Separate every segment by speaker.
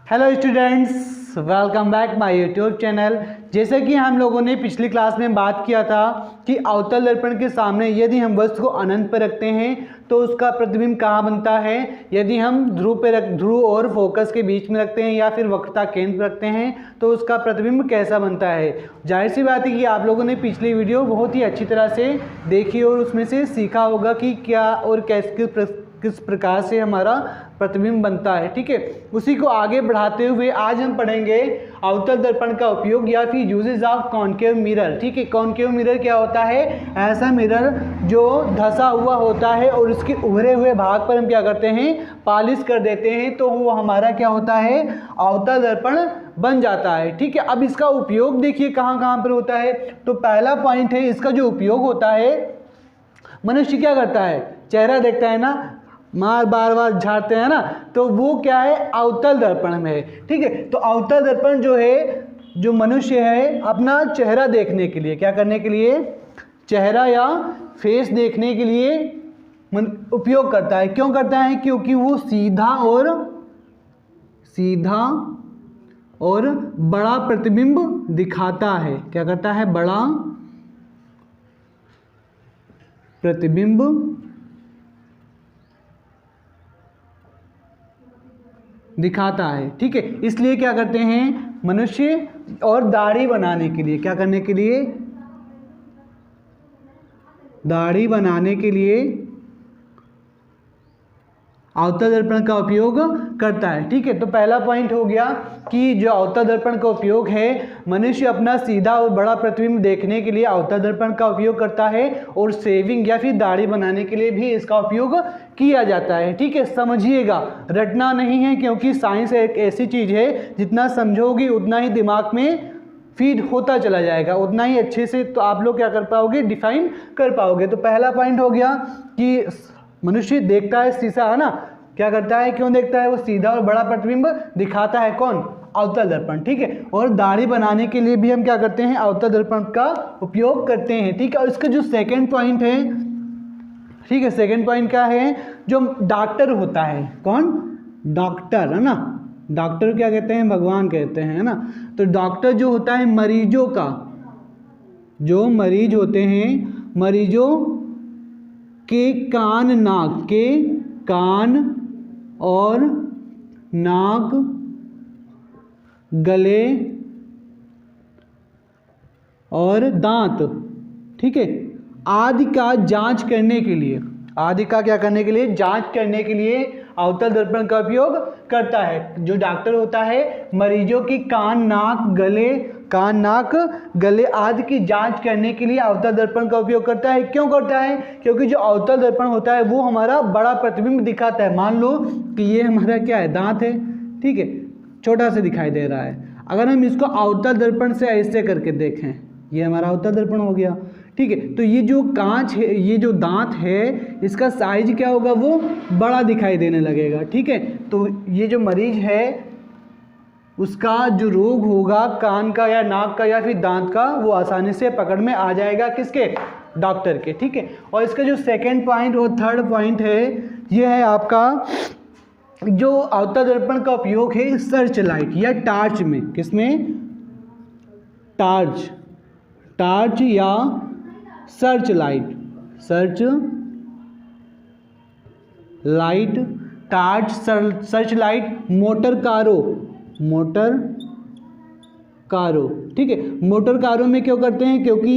Speaker 1: Hello students, welcome back my YouTube channel. जैसे कि हम लोगों ने पिछली क्लास में बात किया था कि अवतल दर्पण के सामने यदि हम वस्तु को अनंत पर रखते हैं तो उसका प्रतिबिंब कहाँ बनता है। यदि हम ध्रुव और फोकस के बीच में रखते हैं या फिर वक्रता केंद्र पर रखते हैं तो उसका प्रतिबिंब कैसा बनता है। जाहिर सी बात है कि आप लोगों ने पिछली वीडियो बहुत ही अच्छी तरह से देखी और उसमें से सीखा होगा कि क्या और किस प्रकार से हमारा प्रतिबिंब बनता है। ठीक है, उसी को आगे बढ़ाते हुए आज हम पढ़ेंगे अवतल दर्पण का उपयोग या फिर यूजेस ऑफ कॉनकेव मिरर। ठीक है, कॉनकेव मिरर क्या होता है? ऐसा मिरर जो धंसा हुआ होता है और उसके उभरे हुए भाग पर हम क्या करते हैं, पॉलिश कर देते हैं, तो वो हमारा क्या होता है, अवतल दर्पण बन जाता है। ठीक है, अब इसका उपयोग देखिए कहाँ कहाँ पर होता है। तो पहला पॉइंट है, इसका जो उपयोग होता है, मनुष्य क्या करता है, चेहरा देखता है ना, बार बार झाड़ते हैं ना, तो वो क्या है, अवतल दर्पण में है। ठीक है, तो अवतल दर्पण जो है, जो मनुष्य है अपना चेहरा देखने के लिए, क्या करने के लिए, चेहरा या फेस देखने के लिए उपयोग करता है। क्यों करता है? क्योंकि वो सीधा और बड़ा प्रतिबिंब दिखाता है। क्या करता है? बड़ा प्रतिबिंब दिखाता है। ठीक है, इसलिए क्या करते हैं मनुष्य, और दाढ़ी बनाने के लिए, क्या करने के लिए, दाढ़ी बनाने के लिए अवतल दर्पण का उपयोग करता है। ठीक है, तो पहला पॉइंट हो गया कि जो अवतल दर्पण का उपयोग है, मनुष्य अपना सीधा और बड़ा प्रतिबिंब देखने के लिए अवतल दर्पण का उपयोग करता है, और शेविंग या फिर दाढ़ी बनाने के लिए भी इसका उपयोग किया जाता है। ठीक है, समझिएगा, रटना नहीं है, क्योंकि साइंस एक ऐसी चीज़ है जितना समझोगी उतना ही दिमाग में फीड होता चला जाएगा, उतना ही अच्छे से तो आप लोग क्या कर पाओगे, डिफाइन कर पाओगे। तो पहला पॉइंट हो गया कि मनुष्य देखता है, शीशा है ना, क्या करता है, क्यों देखता है, वो सीधा और बड़ा प्रतिबिंब दिखाता है। कौन? अवतल दर्पण। ठीक है, और दाढ़ी बनाने के लिए भी हम क्या करते हैं, अवतल दर्पण का उपयोग करते हैं। ठीक है, और इसका जो सेकंड पॉइंट है, ठीक है, सेकंड पॉइंट क्या है, जो डॉक्टर होता है, कौन? डॉक्टर, है ना, डॉक्टर क्या कहते हैं, भगवान कहते हैं, है ना। तो डॉक्टर जो होता है मरीजों का, जो मरीज होते हैं, मरीजों के कान और नाक, गले और दांत, ठीक है, आदि का जांच करने के लिए, आदि का क्या करने के लिए, जांच करने के लिए अवतल दर्पण का उपयोग करता है। जो डॉक्टर होता है मरीजों की कान नाक गले आदि की जांच करने के लिए अवतल दर्पण का उपयोग करता है। क्यों करता है? क्योंकि जो अवतल दर्पण होता है वो हमारा बड़ा प्रतिबिंब दिखाता है। मान लो कि ये हमारा क्या है, दांत है, ठीक है, छोटा सा दिखाई दे रहा है। अगर हम इसको अवतल दर्पण से ऐसे करके देखें, ये हमारा अवतल दर्पण हो गया। ठीक है, तो ये जो कांच है, ये जो दांत है, इसका साइज क्या होगा, वो बड़ा दिखाई देने लगेगा। ठीक है, तो ये जो मरीज है उसका जो रोग होगा कान का या नाक का या फिर दांत का, वो आसानी से पकड़ में आ जाएगा, किसके? डॉक्टर के। ठीक है, और इसका जो सेकंड पॉइंट और थर्ड पॉइंट है, ये है आपका जो अवतल दर्पण का उपयोग है सर्च लाइट या टार्च में। किसमें? टार्च या search light, torch, search light, motor कारों। ठीक है, मोटर कारों में क्यों करते हैं? क्योंकि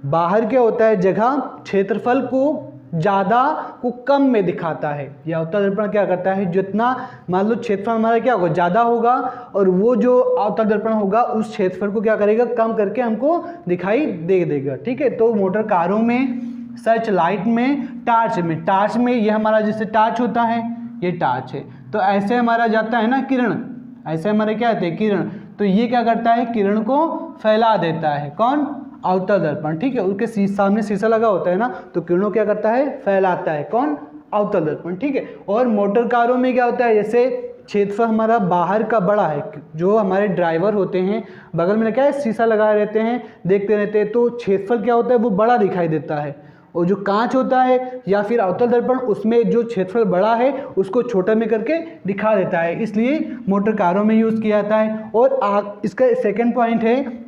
Speaker 1: बाहर क्या होता है, जगह क्षेत्रफल को ज़्यादा को कम में दिखाता है। यह अवतल दर्पण क्या करता है, जितना मान लो क्षेत्रफल हमारा क्या होगा, ज़्यादा होगा, और वो जो अवतल दर्पण होगा उस क्षेत्रफल को क्या करेगा, कम करके हमको दिखाई दे देगा। ठीक है, तो मोटर कारों में, सर्च लाइट में, टार्च में ये हमारा जैसे टार्च होता है, ये टार्च है, तो ऐसे हमारा जाता है ना किरण, ऐसे हमारे क्या होते हैं, किरण, तो ये क्या करता है, किरण को फैला देता है। कौन? अवतल दर्पण। ठीक है, उसके सामने शीशा लगा होता है ना, तो किरणों क्या करता है, फैलाता है। कौन? अवतल दर्पण। ठीक है, और मोटर कारों में क्या होता है, जैसे क्षेत्रफल हमारा बाहर का बड़ा है, जो हमारे ड्राइवर होते हैं बगल में क्या है, शीशा लगाए रहते हैं, देखते रहते हैं, तो क्षेत्रफल क्या होता है, वो बड़ा दिखाई देता है, और जो कांच होता है या फिर अवतल दर्पण उसमें जो क्षेत्रफल बड़ा है उसको छोटा में करके दिखा देता है, इसलिए मोटर कारों में यूज़ किया जाता है। और इसका सेकंड पॉइंट है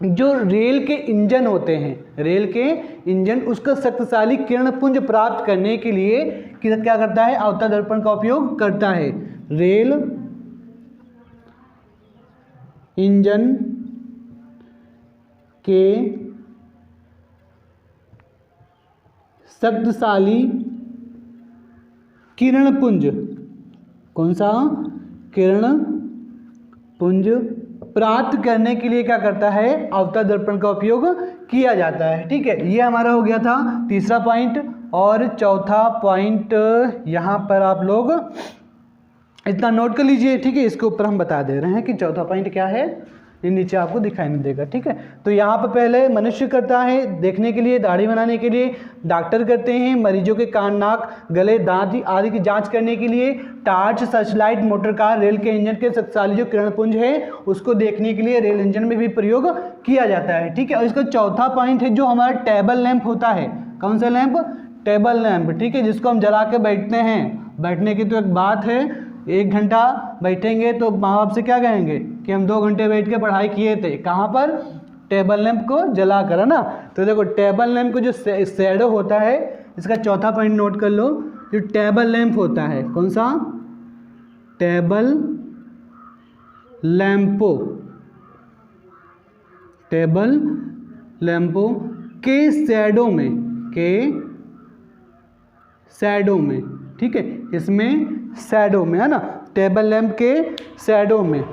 Speaker 1: जो रेल के इंजन होते हैं, रेल के इंजन उसका शक्तिशाली किरण पुंज प्राप्त करने के लिए क्या करता है, अवतल दर्पण का उपयोग करता है। रेल इंजन के शक्तिशाली किरण पुंज, कौन सा, किरण पुंज प्राप्त करने के लिए क्या करता है, अवतल दर्पण का उपयोग किया जाता है। ठीक है, ये हमारा हो गया था तीसरा पॉइंट। और चौथा पॉइंट यहाँ पर आप लोग इतना नोट कर लीजिए। ठीक है, इसके ऊपर हम बता दे रहे हैं कि चौथा पॉइंट क्या है, ये नीचे आपको दिखाई नहीं देगा। ठीक है, तो यहाँ पर पहले मनुष्य करता है देखने के लिए, दाढ़ी बनाने के लिए, डॉक्टर करते हैं मरीजों के कान, नाक, गले, दांत आदि की जांच करने के लिए, torch, Searchlight, motor car, rail के इंजन के शक्तिशाली जो किरण पुंज है उसको देखने के लिए रेल इंजन में भी प्रयोग किया जाता है। ठीक है, और इसका चौथा पॉइंट है जो हमारा टेबल लैंप होता है। कौन सा लैंप, टेबल लैंप। ठीक है, जिसको हम जला के बैठते हैं, बैठने की तो एक बात है, 1 घंटा बैठेंगे तो माँ बाप से क्या कहेंगे कि हम 2 घंटे बैठ के पढ़ाई किए थे, कहाँ पर, टेबल लैंप को जला कर, है ना। तो देखो टेबल लैंप को जो शैडो होता है, इसका चौथा पॉइंट नोट कर लो, जो टेबल लैंप होता है, कौन सा, टेबल लैंपो, टेबल लैंपो के शैडो में, के शैडो में। ठीक है, इसमें शैडो में, है ना, टेबल लैंप के शैडो में,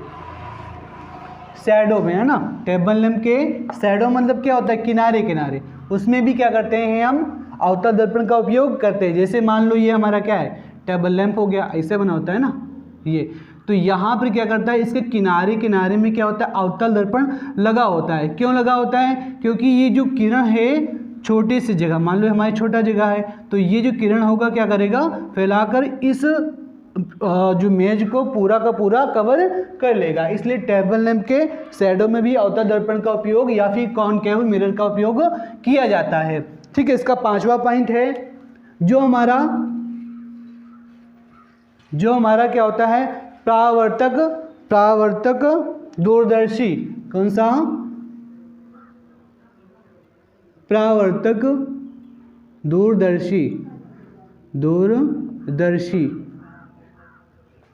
Speaker 1: शैडो में, है ना। टेबल लैंप के शैडो मतलब क्या होता है, किनारे किनारे, उसमें भी क्या करते हैं हम, अवतल दर्पण का उपयोग करते हैं। जैसे मान लो ये हमारा क्या है, टेबल लैंप हो गया, ऐसे बना होता है ना ये, तो यहाँ पर क्या करता है, इसके किनारे किनारे में क्या होता है, अवतल दर्पण लगा होता है। क्यों लगा होता है, क्योंकि ये जो किरण है छोटी सी जगह, मान लो हमारी छोटा जगह है, तो ये जो किरण होगा क्या करेगा, फैलाकर इस जो मेज को पूरा का पूरा कवर कर लेगा। इसलिए टेबल लैंप के शैडो में भी अवतल दर्पण का उपयोग या फिर कॉनकेव मिरर का उपयोग किया जाता है। ठीक है, इसका पांचवा पॉइंट है जो हमारा क्या होता है, परावर्तक दूरदर्शी। कौन सा, परावर्तक दूरदर्शी, दूरदर्शी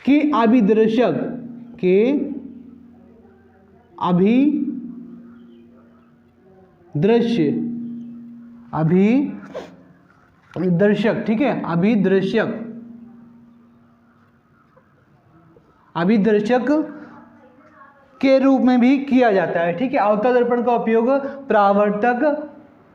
Speaker 1: के अभिदर्शक, के अभिदर्शक। ठीक है, अभिदर्शक के रूप में भी किया जाता है। ठीक है, अवतल दर्पण का उपयोग परावर्तक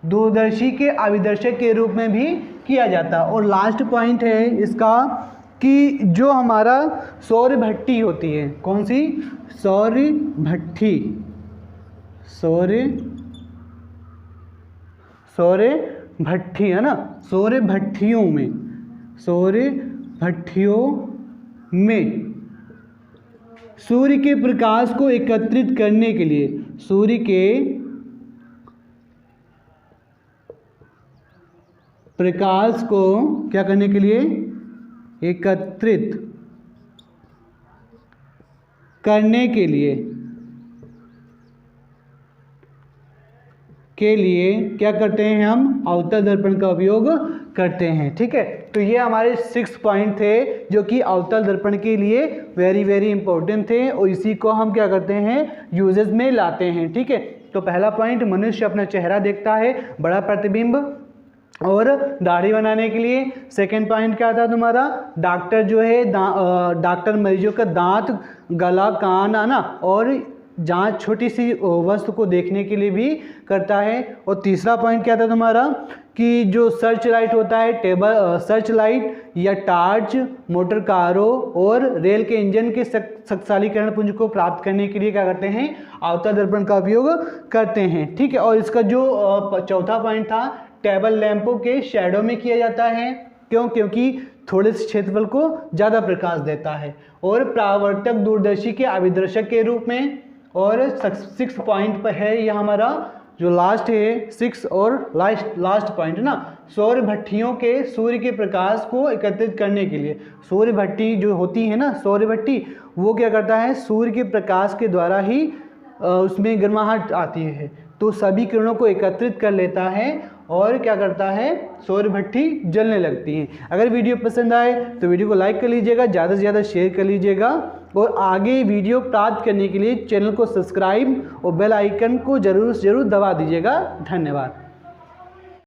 Speaker 1: दूरदर्शी के अभिदर्शक के रूप में भी किया जाता है। और लास्ट पॉइंट है इसका कि जो हमारा सौर भट्टी होती है, कौन सी, सौर भट्टी, सौर भट्टी, है ना, सौर भट्टियों में सूर्य के प्रकाश को एकत्रित करने के लिए, सूर्य के प्रकाश को क्या करने के लिए, एकत्रित करने के लिए क्या करते हैं हम, अवतल दर्पण का उपयोग करते हैं। ठीक है, तो ये हमारे 6 पॉइंट थे जो कि अवतल दर्पण के लिए वेरी वेरी इंपॉर्टेंट थे और इसी को हम क्या करते हैं, यूजेस में लाते हैं। ठीक है, तो पहला पॉइंट, मनुष्य अपना चेहरा देखता है, बड़ा प्रतिबिंब और दाढ़ी बनाने के लिए। सेकंड पॉइंट क्या था तुम्हारा, डॉक्टर जो है डॉक्टर मरीजों का दांत, गला, कान, है ना, और जांच, छोटी सी वस्तु को देखने के लिए भी करता है। और तीसरा पॉइंट क्या था तुम्हारा कि जो सर्च लाइट होता है, सर्च लाइट या टार्च, मोटर कारों और रेल के इंजन के शक्तिशाली किरण पुंज को प्राप्त करने के लिए क्या करते हैं, अवतल दर्पण का उपयोग करते हैं। ठीक है, और इसका जो चौथा पॉइंट था, टेबल लैंपों के शैडो में किया जाता है। क्यों, क्योंकि थोड़े से क्षेत्रफल को ज़्यादा प्रकाश देता है। और परावर्तक दूरदर्शी के अभिदर्शक के रूप में। और 6 पॉइंट पर है यह हमारा जो लास्ट है 6 और लास्ट पॉइंट ना, सौर भट्टियों के सूर्य के प्रकाश को एकत्रित करने के लिए। सौर भट्टी जो होती है ना, सौर भट्टी, वो क्या करता है, सूर्य के प्रकाश के द्वारा ही उसमें गर्माहट आती है, तो सभी किरणों को एकत्रित कर लेता है और क्या करता है, सौर भट्टी जलने लगती है। अगर वीडियो पसंद आए तो वीडियो को लाइक कर लीजिएगा, ज़्यादा से ज़्यादा शेयर कर लीजिएगा और आगे वीडियो प्राप्त करने के लिए चैनल को सब्सक्राइब और बेल आइकन को ज़रूर दबा दीजिएगा। धन्यवाद।